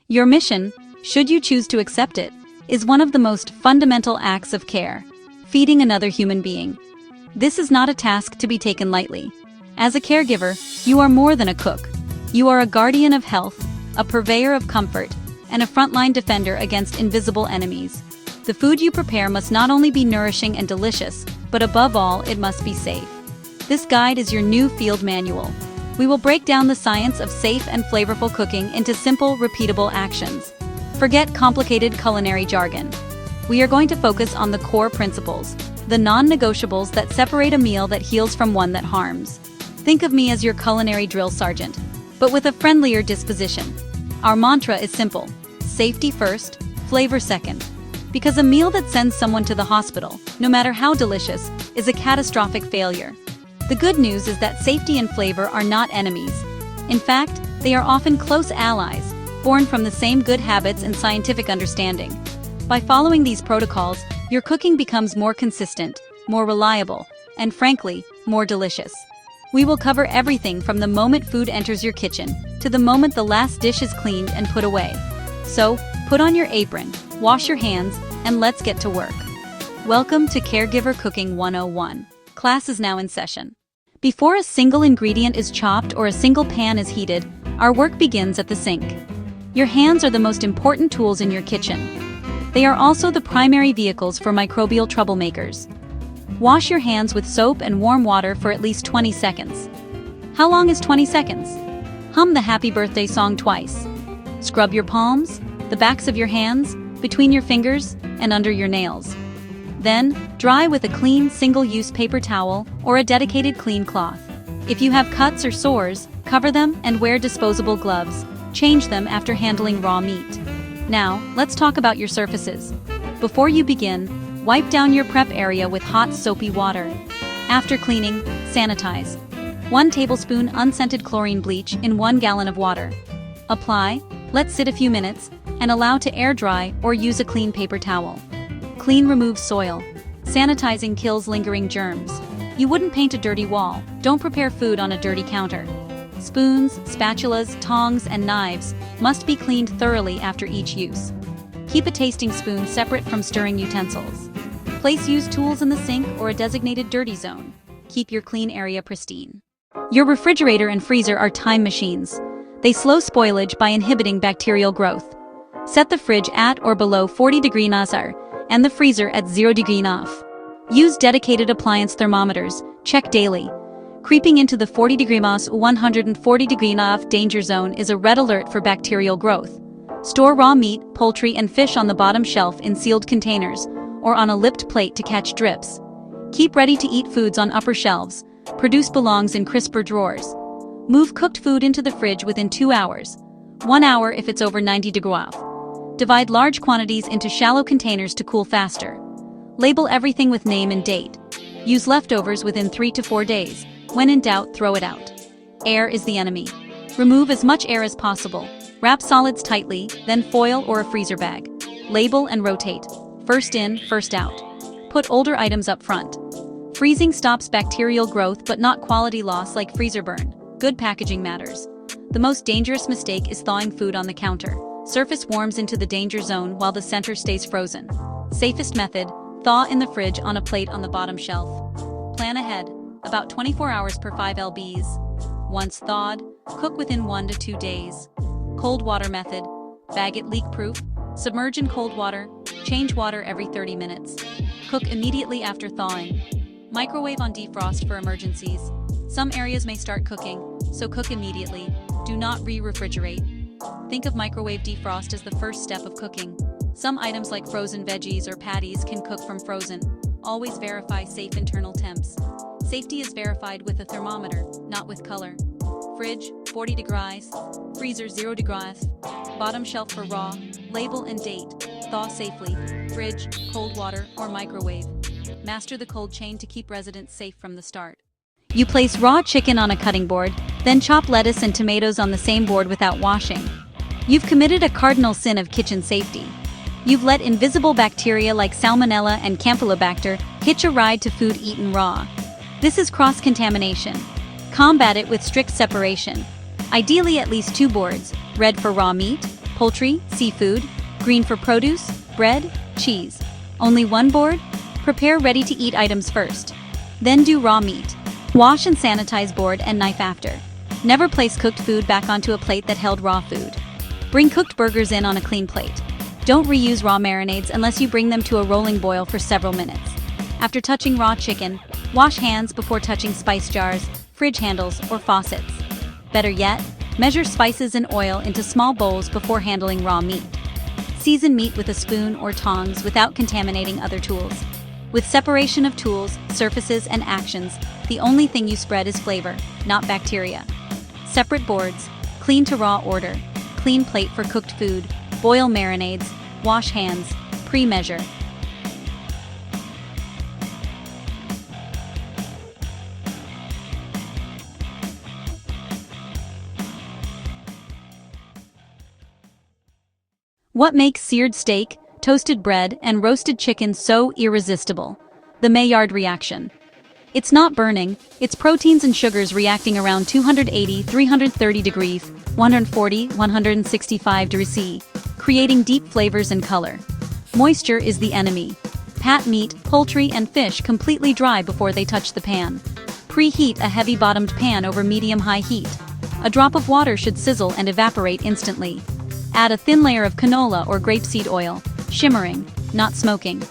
Your mission, should you choose to accept it, is one of the most fundamental acts of care: feeding another human being. This is not a task to be taken lightly. As a caregiver, you are more than a cook. You are a guardian of health, a purveyor of comfort, and a frontline defender against invisible enemies. The food you prepare must not only be nourishing and delicious, but above all, it must be safe. This guide is your new field manual. We will break down the science of safe and flavorful cooking into simple, repeatable actions. Forget complicated culinary jargon. We are going to focus on the core principles, the non-negotiables that separate a meal that heals from one that harms. Think of me as your culinary drill sergeant, but with a friendlier disposition. Our mantra is simple: safety first, flavor second. Because a meal that sends someone to the hospital, no matter how delicious, is a catastrophic failure. The good news is that safety and flavor are not enemies. In fact, they are often close allies, born from the same good habits and scientific understanding. By following these protocols, your cooking becomes more consistent, more reliable, and frankly, more delicious. We will cover everything from the moment food enters your kitchen to the moment the last dish is cleaned and put away. So, put on your apron, wash your hands, and let's get to work. Welcome to Caregiver Cooking 101. Class is now in session. Before a single ingredient is chopped or a single pan is heated, our work begins at the sink. Your hands are the most important tools in your kitchen. They are also the primary vehicles for microbial troublemakers. Wash your hands with soap and warm water for at least 20 seconds. How long is 20 seconds? Hum the happy birthday song twice. Scrub your palms, the backs of your hands, between your fingers, and under your nails. Then, dry with a clean, single-use paper towel or a dedicated clean cloth. If you have cuts or sores, cover them and wear disposable gloves. Change them after handling raw meat. Now, let's talk about your surfaces. Before you begin, wipe down your prep area with hot, soapy water. After cleaning, sanitize. 1 tablespoon unscented chlorine bleach in 1 gallon of water. Apply, let sit a few minutes, and allow to air dry or use a clean paper towel. Clean removes soil. Sanitizing kills lingering germs. You wouldn't paint a dirty wall. Don't prepare food on a dirty counter. Spoons, spatulas, tongs, and knives must be cleaned thoroughly after each use. Keep a tasting spoon separate from stirring utensils. Place used tools in the sink or a designated dirty zone. Keep your clean area pristine. Your refrigerator and freezer are time machines. They slow spoilage by inhibiting bacterial growth. Set the fridge at or below 40 degrees Celsius and the freezer at 0 degrees Celsius. Use dedicated appliance thermometers. Check daily. Creeping into the 40 degrees Celsius 140 degrees Celsius danger zone is a red alert for bacterial growth. Store raw meat, poultry, and fish on the bottom shelf in sealed containers or on a lipped plate to catch drips. Keep ready-to-eat foods on upper shelves. Produce belongs in crisper drawers. Move cooked food into the fridge within 2 hours. 1 hour if it's over 90 degrees. Divide large quantities into shallow containers to cool faster. Label everything with name and date. Use leftovers within 3 to 4 days. When in doubt, throw it out. Air is the enemy. Remove as much air as possible. Wrap solids tightly, then foil or a freezer bag. Label and rotate. First in, first out. Put older items up front. Freezing stops bacterial growth but not quality loss like freezer burn. Good packaging matters. The most dangerous mistake is thawing food on the counter. Surface warms into the danger zone while the center stays frozen. Safest method, thaw in the fridge on a plate on the bottom shelf. Plan ahead, about 24 hours per 5 lbs. Once thawed, cook within 1 to 2 days. Cold water method, bag it leak-proof, submerge in cold water, change water every 30 minutes. Cook immediately after thawing. Microwave on defrost for emergencies. Some areas may start cooking, so cook immediately. Do not re-refrigerate. Think of microwave defrost as the first step of cooking. Some items like frozen veggies or patties can cook from frozen. Always verify safe internal temps. Safety is verified with a thermometer, not with color. Fridge, 40 degrees. Freezer, 0 degrees. Bottom shelf for raw. Label and date. Thaw safely. Fridge, cold water, or microwave. Master the cold chain to keep residents safe from the start. You place raw chicken on a cutting board, then chop lettuce and tomatoes on the same board without washing. You've committed a cardinal sin of kitchen safety. You've let invisible bacteria like Salmonella and Campylobacter hitch a ride to food eaten raw. This is cross-contamination. Combat it with strict separation. Ideally at least 2 boards, red for raw meat, poultry, seafood, green for produce, bread, cheese. Only one board? Prepare ready-to-eat items first. Then do raw meat. Wash and sanitize board and knife after. Never place cooked food back onto a plate that held raw food. Bring cooked burgers in on a clean plate. Don't reuse raw marinades unless you bring them to a rolling boil for several minutes. After touching raw chicken, wash hands before touching spice jars, fridge handles, or faucets. Better yet, measure spices and oil into small bowls before handling raw meat. Season meat with a spoon or tongs without contaminating other tools. With separation of tools, surfaces, and actions, the only thing you spread is flavor, not bacteria. Separate boards, clean to raw order, clean plate for cooked food, boil marinades, wash hands, pre-measure. What makes seared steak, toasted bread, and roasted chicken so irresistible? The Maillard reaction. It's not burning, it's proteins and sugars reacting around 280-330 degrees, 140-165 degrees C, creating deep flavors and color. Moisture is the enemy. Pat meat, poultry, and fish completely dry before they touch the pan. Preheat a heavy-bottomed pan over medium-high heat. A drop of water should sizzle and evaporate instantly. Add a thin layer of canola or grapeseed oil, shimmering, not smoking.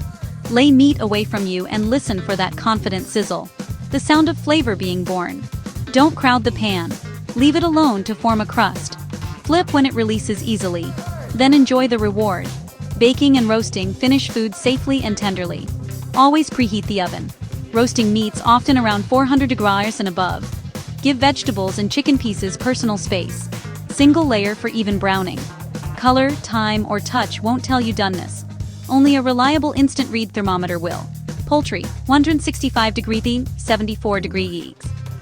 Lay meat away from you and listen for that confident sizzle. The sound of flavor being born. Don't crowd the pan. Leave it alone to form a crust. Flip when it releases easily. Then enjoy the reward. Baking and roasting finish food safely and tenderly. Always preheat the oven. Roasting meats often around 400 degrees and above. Give vegetables and chicken pieces personal space. Single layer for even browning. Color, time, or touch won't tell you doneness. Only a reliable instant read thermometer will. Poultry, 165 degrees, 74 degrees.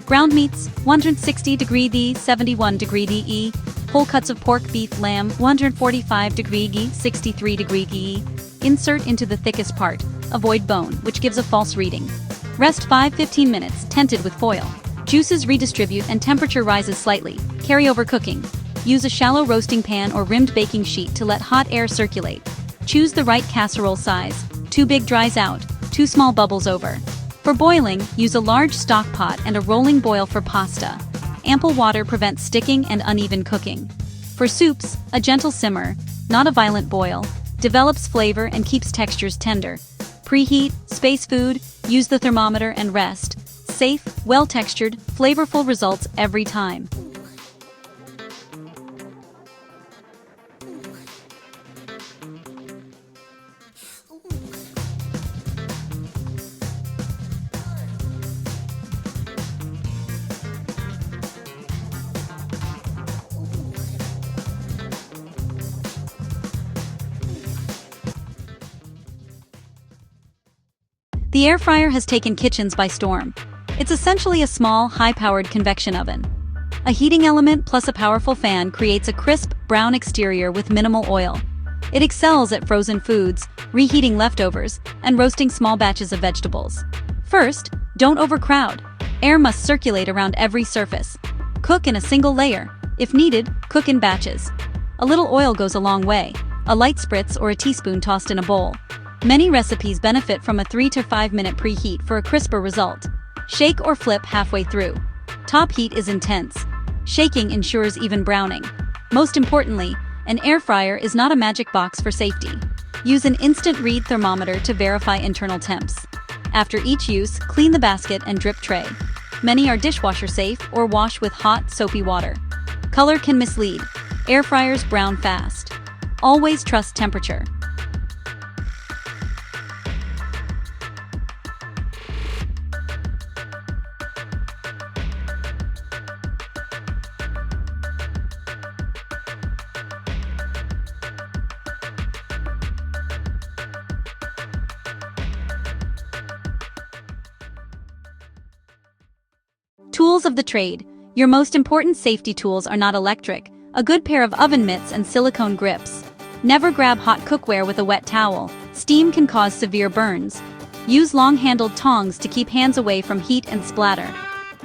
Ground meats, 160 degrees, 71 degrees. Whole cuts of pork, beef, lamb, 145 degrees, 63 degrees. Insert into the thickest part. Avoid bone, which gives a false reading. Rest 5-15 minutes, tented with foil. Juices redistribute and temperature rises slightly. Carry over cooking. Use a shallow roasting pan or rimmed baking sheet to let hot air circulate. Choose the right casserole size. Too big dries out, too small bubbles over. For boiling, use a large stock pot and a rolling boil for pasta. Ample water prevents sticking and uneven cooking. For soups, a gentle simmer, not a violent boil, develops flavor and keeps textures tender. Preheat, space food, use the thermometer and rest. Safe, well-textured, flavorful results every time. The air fryer has taken kitchens by storm. It's essentially a small, high-powered convection oven. A heating element plus a powerful fan creates a crisp, brown exterior with minimal oil. It excels at frozen foods, reheating leftovers, and roasting small batches of vegetables. First, don't overcrowd. Air must circulate around every surface. Cook in a single layer. If needed, cook in batches. A little oil goes a long way. A light spritz or a teaspoon tossed in a bowl. Many recipes benefit from a 3 to 5 minute preheat for a crisper result. Shake or flip halfway through. Top heat is intense. Shaking ensures even browning. Most importantly, an air fryer is not a magic box for safety. Use an instant read thermometer to verify internal temps. After each use, clean the basket and drip tray. Many are dishwasher safe or wash with hot, soapy water. Color can mislead. Air fryers brown fast. Always trust temperature. Tools of the trade. Your most important safety tools are not electric. A good pair of oven mitts and silicone grips. Never grab hot cookware with a wet towel. Steam can cause severe burns. Use long-handled tongs to keep hands away from heat and splatter.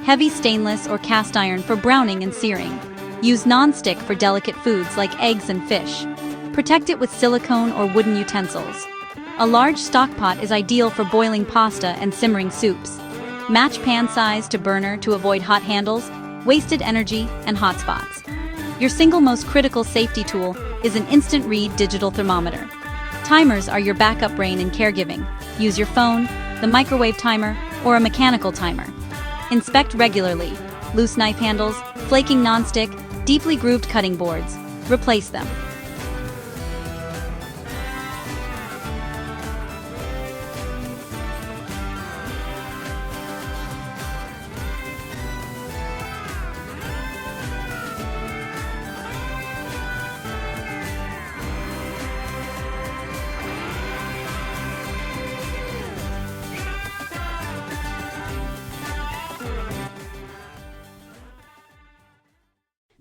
Heavy stainless or cast iron for browning and searing. Use non-stick for delicate foods like eggs and fish. Protect it with silicone or wooden utensils. A large stock pot is ideal for boiling pasta and simmering soups. Match pan size to burner to avoid hot handles, wasted energy, and hot spots. Your single most critical safety tool is an instant read digital thermometer. Timers are your backup brain in caregiving. Use your phone, the microwave timer, or a mechanical timer. Inspect regularly. Loose knife handles, flaking nonstick, deeply grooved cutting boards. Replace them.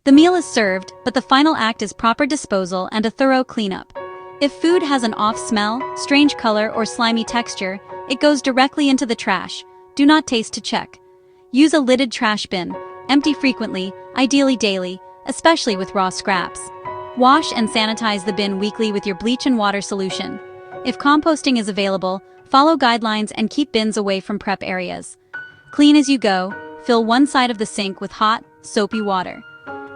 The meal is served, but the final act is proper disposal and a thorough cleanup. If food has an off smell, strange color, or slimy texture, it goes directly into the trash. Do not taste to check. Use a lidded trash bin. Empty frequently, ideally daily, especially with raw scraps. Wash and sanitize the bin weekly with your bleach and water solution. If composting is available, follow guidelines and keep bins away from prep areas. Clean as you go. Fill one side of the sink with hot, soapy water.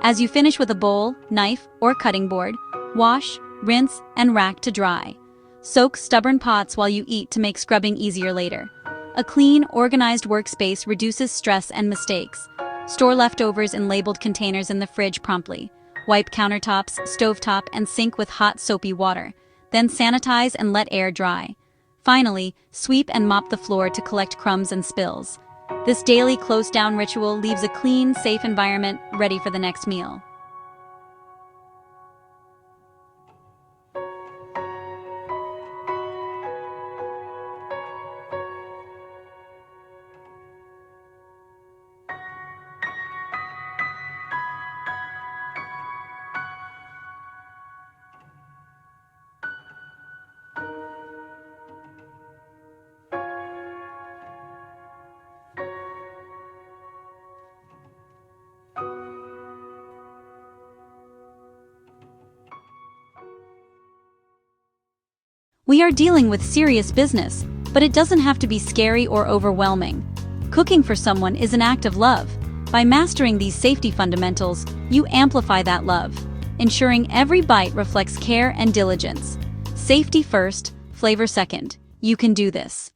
As you finish with a bowl, knife, or cutting board, wash, rinse, and rack to dry. Soak stubborn pots while you eat to make scrubbing easier later. A clean, organized workspace reduces stress and mistakes. Store leftovers in labeled containers in the fridge promptly. Wipe countertops, stovetop, and sink with hot, soapy water. Then sanitize and let air dry. Finally, sweep and mop the floor to collect crumbs and spills. This daily close-down ritual leaves a clean, safe environment ready for the next meal. We are dealing with serious business, but it doesn't have to be scary or overwhelming. Cooking for someone is an act of love. By mastering these safety fundamentals, you amplify that love, ensuring every bite reflects care and diligence. Safety first, flavor second. You can do this.